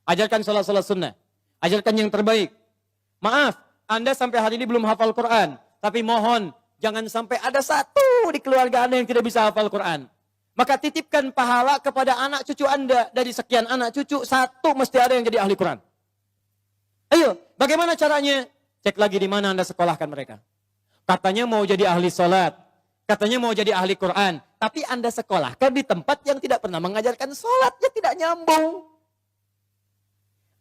Ajarkan salat-salat sunnah. Ajarkan yang terbaik. Maaf, Anda sampai hari ini belum hafal Quran, tapi mohon jangan sampai ada satu di keluarga Anda yang tidak bisa hafal Quran. Maka titipkan pahala kepada anak cucu Anda. Dari sekian anak cucu, satu mesti ada yang jadi ahli Quran. Ayo, bagaimana caranya? Cek lagi di mana Anda sekolahkan mereka. Katanya mau jadi ahli salat, katanya mau jadi ahli Quran, tapi Anda sekolahkan di tempat yang tidak pernah mengajarkan salatnya, tidak nyambung.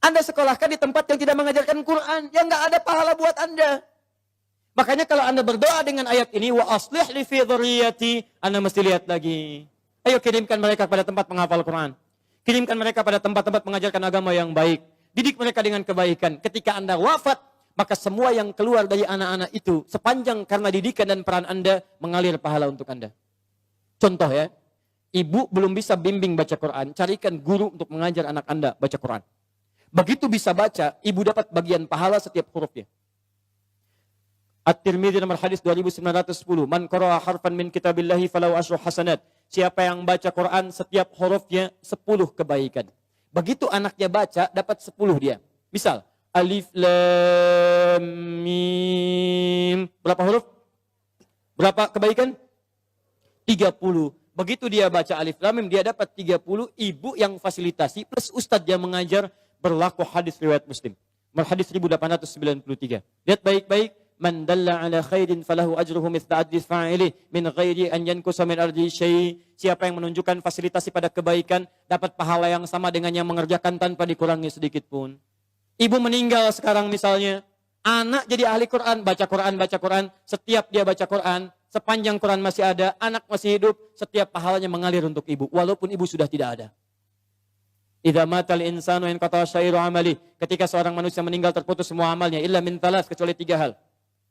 Anda sekolahkan di tempat yang tidak mengajarkan Quran, yang nggak ada pahala buat Anda. Makanya kalau Anda berdoa dengan ayat ini, wa aslih li fi dzurriyyati, Anda mesti lihat lagi. Ayo kirimkan mereka pada tempat menghafal Quran. Kirimkan mereka pada tempat-tempat mengajarkan agama yang baik. Didik mereka dengan kebaikan. Ketika Anda wafat, maka semua yang keluar dari anak-anak itu, sepanjang karena didikan dan peran Anda, mengalir pahala untuk Anda. Contoh ya, ibu belum bisa bimbing baca Quran, carikan guru untuk mengajar anak Anda baca Quran. Begitu bisa baca, ibu dapat bagian pahala setiap hurufnya. At-Tirmidzi nomor hadis 2910. Man qara'a harfan min kitabillahi falahu asyru hasanat. Siapa yang baca Quran setiap hurufnya 10 kebaikan. Begitu anaknya baca dapat 10 dia. Misal alif lam mim. Berapa huruf? Berapa kebaikan? 30. Begitu dia baca alif lam mim dia dapat 30. Ibu yang fasilitasi plus ustadz yang mengajar, berlaku hadis riwayat Muslim. Hadis 1893. Lihat baik-baik. Man dalla ala khairin falahu ajruhu mithla ajri fa'ilih min ghairi an yankusa min ardi syai'. Siapa yang menunjukkan fasilitasi pada kebaikan dapat pahala yang sama dengan yang mengerjakan tanpa dikurangi sedikit pun. Ibu meninggal sekarang misalnya, Anak jadi ahli Quran, baca Quran. Setiap dia baca Quran, sepanjang Quran masih ada, anak masih hidup, setiap pahalanya mengalir untuk ibu. Walaupun ibu sudah tidak ada. Idza matal insanu inqata syairu amali. Ketika seorang manusia meninggal terputus semua amalnya. Illa min talas, kecuali 3 hal.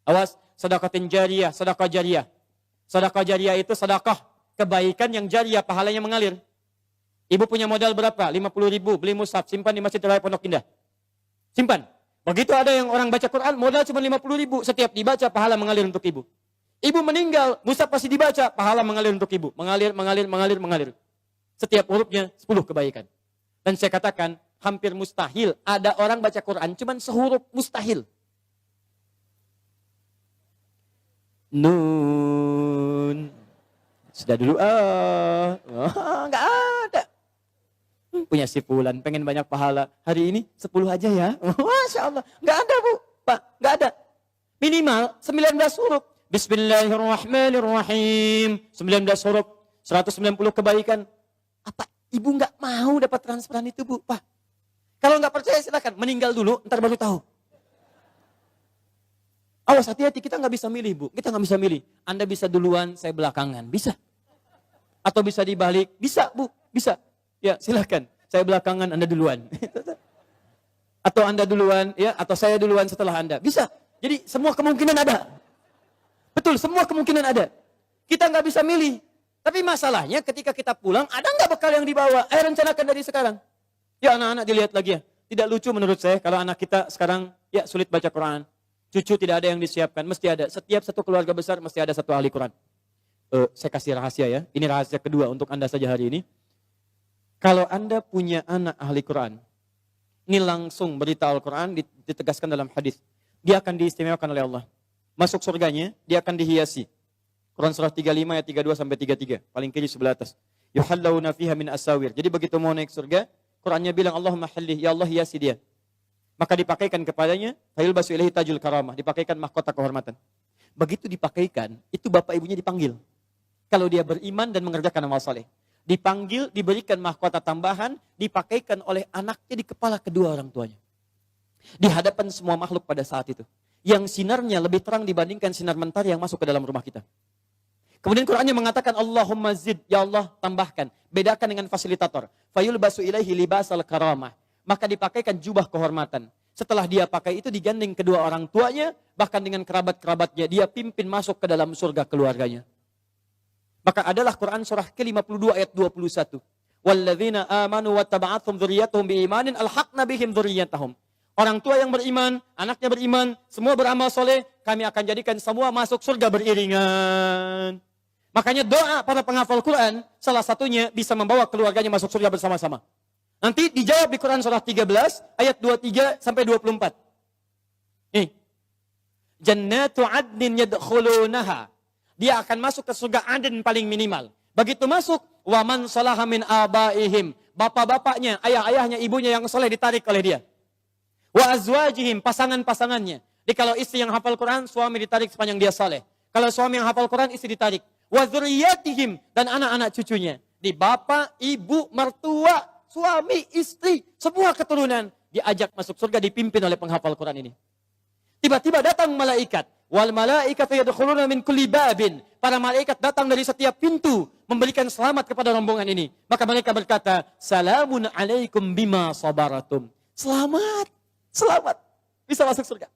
Awas, sedekatin jariyah, sedekah jariyah. Sedekah jariyah itu sedekah kebaikan yang jariyah, pahalanya mengalir. Ibu punya modal berapa? 50.000, beli mushaf, simpan di Masjid Raya Pondok Indah. Simpan. Begitu ada yang orang baca Quran, modal cuma 50.000. Setiap dibaca, pahala mengalir untuk ibu. Ibu meninggal, mushaf pasti dibaca, pahala mengalir untuk ibu. Mengalir. Setiap hurufnya 10 kebaikan. Dan saya katakan, hampir mustahil ada orang baca Quran, cuma sehuruf, mustahil. Nun. Sudah dulu, enggak ada. Punya si Fulan, pengen banyak pahala. Hari ini 10 aja ya. Masya Allah. Nggak ada bu. Pak, nggak ada. Minimal 19 huruf. Bismillahirrahmanirrahim. 19 huruf. 190 kebaikan. Apa ibu nggak mau dapat transferan itu bu? Pak. Kalau nggak percaya silakan. Meninggal dulu, ntar baru tahu. Awas hati-hati, kita nggak bisa milih bu. Kita nggak bisa milih. Anda bisa duluan, saya belakangan. Bisa. Atau bisa dibalik. Bisa bu. Bisa. Ya, silakan. Saya belakangan, Anda duluan. Atau Anda duluan, ya, atau saya duluan setelah Anda. Bisa. Jadi semua kemungkinan ada. Betul, semua kemungkinan ada. Kita nggak bisa milih. Tapi masalahnya ketika kita pulang, ada nggak bekal yang dibawa? Rencanakan dari sekarang. Ya anak-anak dilihat lagi ya. Tidak lucu menurut saya kalau anak kita sekarang ya sulit baca Quran. Cucu tidak ada yang disiapkan, mesti ada. Setiap satu keluarga besar mesti ada satu ahli Quran. Saya kasih rahasia ya. Ini rahasia kedua untuk Anda saja hari ini. Kalau Anda punya anak ahli Quran, ini langsung berita Al-Quran ditegaskan dalam hadis. Dia akan diistimewakan oleh Allah. Masuk surganya, dia akan dihiasi. Quran surah 35 ayat 32 sampai 33. Paling kiri sebelah atas. Yuhallawna fiha min asawir. Jadi begitu mau naik surga, Qurannya bilang Allahumma hallih, ya Allah hiasi dia. Maka dipakaikan kepadanya, fayulbasu ilaihi tajul karamah. Dipakaikan mahkota kehormatan. Begitu dipakaikan, itu bapak ibunya dipanggil. Kalau dia beriman dan mengerjakan amal saleh. Dipanggil, diberikan mahkota tambahan, dipakaikan oleh anaknya di kepala kedua orang tuanya. Di hadapan semua makhluk pada saat itu. Yang sinarnya lebih terang dibandingkan sinar mentari yang masuk ke dalam rumah kita. Kemudian Qur'annya mengatakan, Allahumma zid, ya Allah tambahkan. Bedakan dengan fasilitator. Fayulbasu ilaihi libasal karamah. Maka dipakaikan jubah kehormatan. Setelah dia pakai itu digandeng kedua orang tuanya, bahkan dengan kerabat-kerabatnya. Dia pimpin masuk ke dalam surga keluarganya. Maka adalah Quran surah ke-52 ayat 21. Walladzina amanu wattaba'athum dzurriyyatuhum biimanin alhaqna bihim dzurriyyatahum. Orang tua yang beriman, anaknya beriman, semua beramal soleh, kami akan jadikan semua masuk surga beriringan. Makanya doa para penghafal Quran, salah satunya bisa membawa keluarganya masuk surga bersama-sama. Nanti dijawab di Quran surah 13 ayat 23 sampai 24. Nih. Jannatu adnin yadkhulunaha. Dia akan masuk ke surga Aden paling minimal. Begitu masuk, waman salaha min abaihim. Bapak-bapaknya, ayah-ayahnya, ibunya yang soleh ditarik oleh dia. Wa azwajihim, pasangan-pasangannya. Jadi kalau istri yang hafal Quran, suami ditarik sepanjang dia soleh. Kalau suami yang hafal Quran, istri ditarik. Wa dzurriyyatihim, dan anak-anak cucunya. Di bapak, ibu, mertua, suami, istri, semua keturunan diajak masuk surga dipimpin oleh penghafal Quran ini. Tiba-tiba datang malaikat. Wal malaikatu yadkhuluna min kulli babin. Para malaikat datang dari setiap pintu memberikan selamat kepada rombongan ini. Maka mereka berkata, "Salamun alaikum bima sabaratum." Selamat, selamat bisa masuk surga.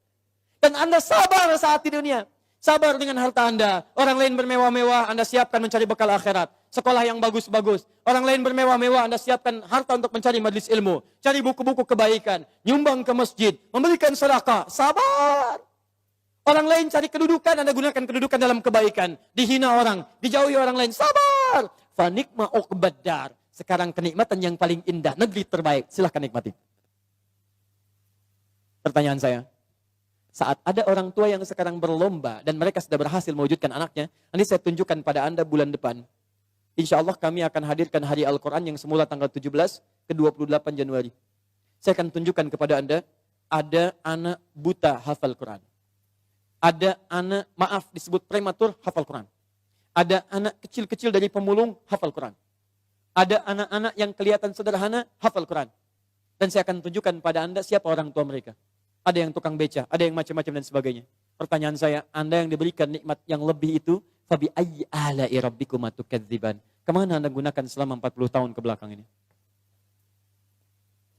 Dan Anda sabar saat di dunia. Sabar dengan harta Anda. Orang lain bermewah-mewah, Anda siapkan mencari bekal akhirat. Sekolah yang bagus-bagus. Orang lain bermewah-mewah, Anda siapkan harta untuk mencari majlis ilmu. Cari buku-buku kebaikan. Nyumbang ke masjid. Memberikan sedekah. Sabar. Orang lain cari kedudukan, Anda gunakan kedudukan dalam kebaikan. Dihina orang, dijauhi orang lain. Sabar. Fanikma uqbaddar. Sekarang kenikmatan yang paling indah. Negeri terbaik. Silahkan nikmati. Pertanyaan saya. Saat ada orang tua yang sekarang berlomba dan mereka sudah berhasil mewujudkan anaknya, nanti saya tunjukkan pada Anda bulan depan. Insya Allah kami akan hadirkan hari Al-Quran yang semula tanggal 17 ke 28 Januari. Saya akan tunjukkan kepada Anda, ada anak buta hafal Quran. Ada anak, maaf disebut prematur, hafal Quran. Ada anak kecil-kecil dari pemulung, hafal Quran. Ada anak-anak yang kelihatan sederhana, hafal Quran. Dan saya akan tunjukkan pada Anda siapa orang tua mereka. ada yang tukang beca, ada yang macam-macam dan sebagainya. Pertanyaan saya, Anda yang diberikan nikmat yang lebih itu, fabi ayyi ala'i rabbikuma tukadziban. Kemana Anda gunakan selama 40 tahun ke belakang ini?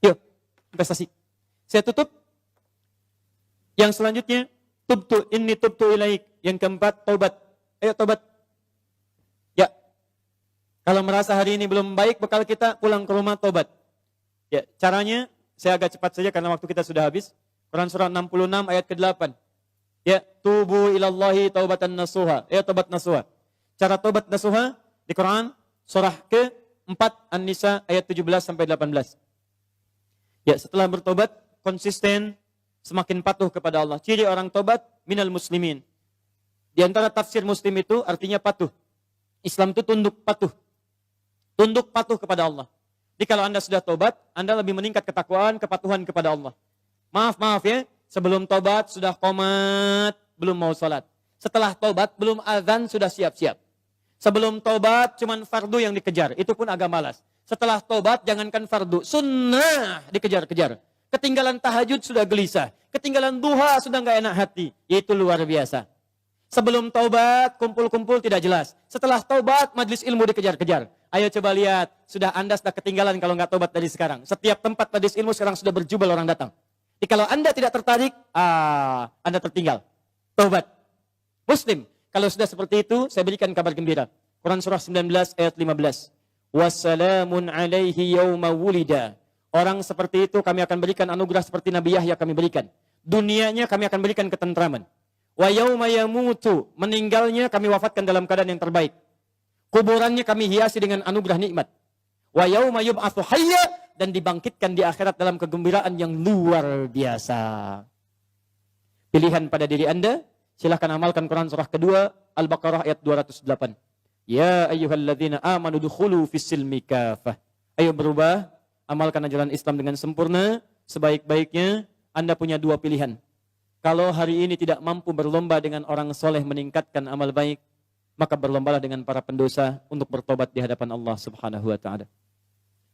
Yuk, investasi. Saya tutup. Yang selanjutnya, tubtu ilaik. Yang keempat, taubat. Ayo taubat. Ya. Kalau merasa hari ini belum baik, bekal kita pulang ke rumah taubat. Ya, caranya saya agak cepat saja karena waktu kita sudah habis. Quran surah 66 ayat ke-8. Ya, tubu ilallahi taubatan nasuha. Ya, taubat nasuha. Cara taubat nasuha di Quran surah ke-4 An-Nisa ayat 17 sampai 18. Ya, setelah bertobat konsisten, semakin patuh kepada Allah. Ciri orang tobat minal muslimin. Di antara tafsir muslim itu artinya patuh. Islam itu tunduk patuh. Tunduk patuh kepada Allah. Jadi kalau Anda sudah tobat, Anda lebih meningkat ketakwaan, kepatuhan kepada Allah. Maaf ya, sebelum tobat sudah qomat, belum mau salat. Setelah tobat belum azan sudah siap-siap. Sebelum tobat cuman fardu yang dikejar, itu pun agak malas. Setelah tobat jangankan fardu, sunnah dikejar-kejar. Ketinggalan tahajud sudah gelisah. Ketinggalan duha sudah nggak enak hati. Itu luar biasa. Sebelum taubat, kumpul-kumpul tidak jelas. Setelah taubat, majlis ilmu dikejar-kejar. Ayo coba lihat, Anda sudah ketinggalan kalau nggak taubat dari sekarang. Setiap tempat majlis ilmu sekarang sudah berjubel orang datang. Jadi kalau Anda tidak tertarik, Anda tertinggal. Taubat. Muslim, kalau sudah seperti itu, saya berikan kabar gembira. Quran surah 19 ayat 15. Wassalamun alaihi yawma wulida. Orang seperti itu kami akan berikan anugerah seperti Nabi Yahya kami berikan. Dunianya kami akan berikan ketentraman. Wa yauma yamutu, meninggalnya kami wafatkan dalam keadaan yang terbaik. Kuburannya kami hiasi dengan anugerah nikmat. Wa yauma yub'atsu hayya, dan dibangkitkan di akhirat dalam kegembiraan yang luar biasa. Pilihan pada diri Anda, silahkan amalkan Quran surah kedua Al-Baqarah ayat 208. Ya ayyuhalladzina amanu dukhulu fis-silmi kafah. Ayo berubah. Amalkan ajaran Islam dengan sempurna, sebaik-baiknya. Anda punya dua pilihan. Kalau hari ini tidak mampu berlomba dengan orang soleh meningkatkan amal baik, maka berlombalah dengan para pendosa untuk bertobat di hadapan Allah Subhanahu wa Ta'ala.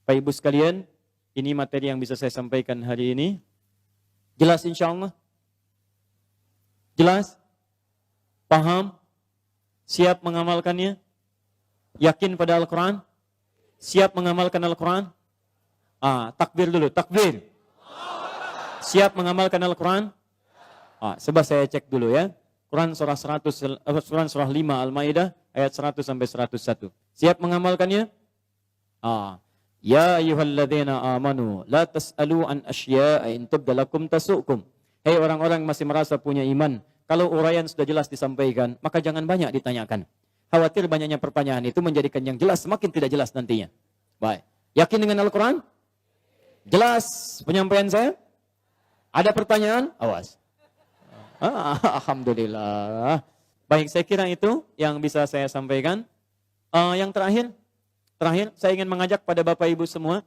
Bapak Ibu sekalian, ini materi yang bisa saya sampaikan hari ini. Jelas insya Allah? Jelas? Paham? Siap mengamalkannya? Yakin pada Al-Quran? Siap mengamalkan Al-Quran? Takbir dulu, takbir. Siap mengamalkan Al-Quran? Coba saya cek dulu ya. Quran surah 5 Al-Maidah ayat 100 sampai 101. Siap mengamalkannya? Ya ayyuhalladzina amanu la tas'alu an asya'a in tubda lakum tasu'kum. Hei orang-orang yang masih merasa punya iman, kalau uraian sudah jelas disampaikan, maka jangan banyak ditanyakan. Khawatir banyaknya pertanyaan itu menjadikan yang jelas semakin tidak jelas nantinya. Baik. Yakin dengan Al-Quran? Jelas penyampaian saya? Ada pertanyaan? Awas. Alhamdulillah. Baik, saya kira itu yang bisa saya sampaikan. Yang terakhir, saya ingin mengajak pada Bapak Ibu semua,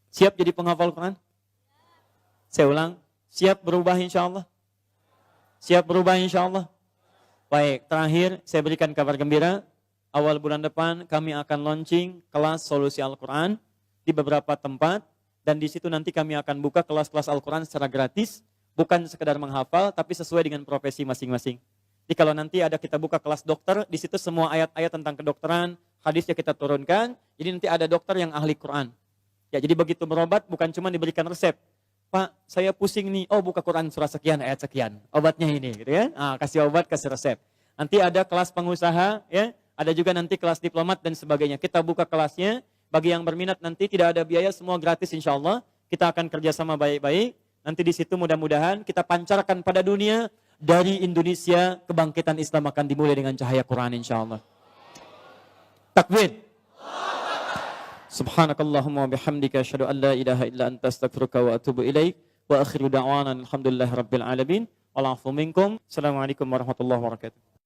siap jadi penghafal Quran? Saya ulang, siap berubah insya Allah? Siap berubah insya Allah? Baik, terakhir saya berikan kabar gembira. Awal bulan depan kami akan launching kelas solusi Al-Quran di beberapa tempat. Dan di situ nanti kami akan buka kelas-kelas Al-Quran secara gratis. Bukan sekedar menghafal, tapi sesuai dengan profesi masing-masing. Jadi kalau nanti ada kita buka kelas dokter, di situ semua ayat-ayat tentang kedokteran, hadisnya kita turunkan. Jadi nanti ada dokter yang ahli Quran. Ya, jadi begitu berobat bukan cuma diberikan resep. Pak, saya pusing nih. Oh, buka Quran surah sekian, ayat sekian. Obatnya ini, gitu ya. Kasih obat, kasih resep. Nanti ada kelas pengusaha, ya. Ada juga nanti kelas diplomat dan sebagainya. Kita buka kelasnya. Bagi yang berminat nanti tidak ada biaya, semua gratis insya Allah. Kita akan kerjasama baik-baik. Nanti di situ mudah-mudahan kita pancarkan pada dunia, dari Indonesia kebangkitan Islam akan dimulai dengan cahaya Quran insya Allah. Takbir. Subhanakallahumma bihamdika asyhadu an la ilaha illa anta astaghfiruka wa atubu ilaik. Wa akhiru da'wana alhamdulillahi rabbil alamin. Wal 'afwu minkum. Assalamualaikum warahmatullahi wabarakatuh.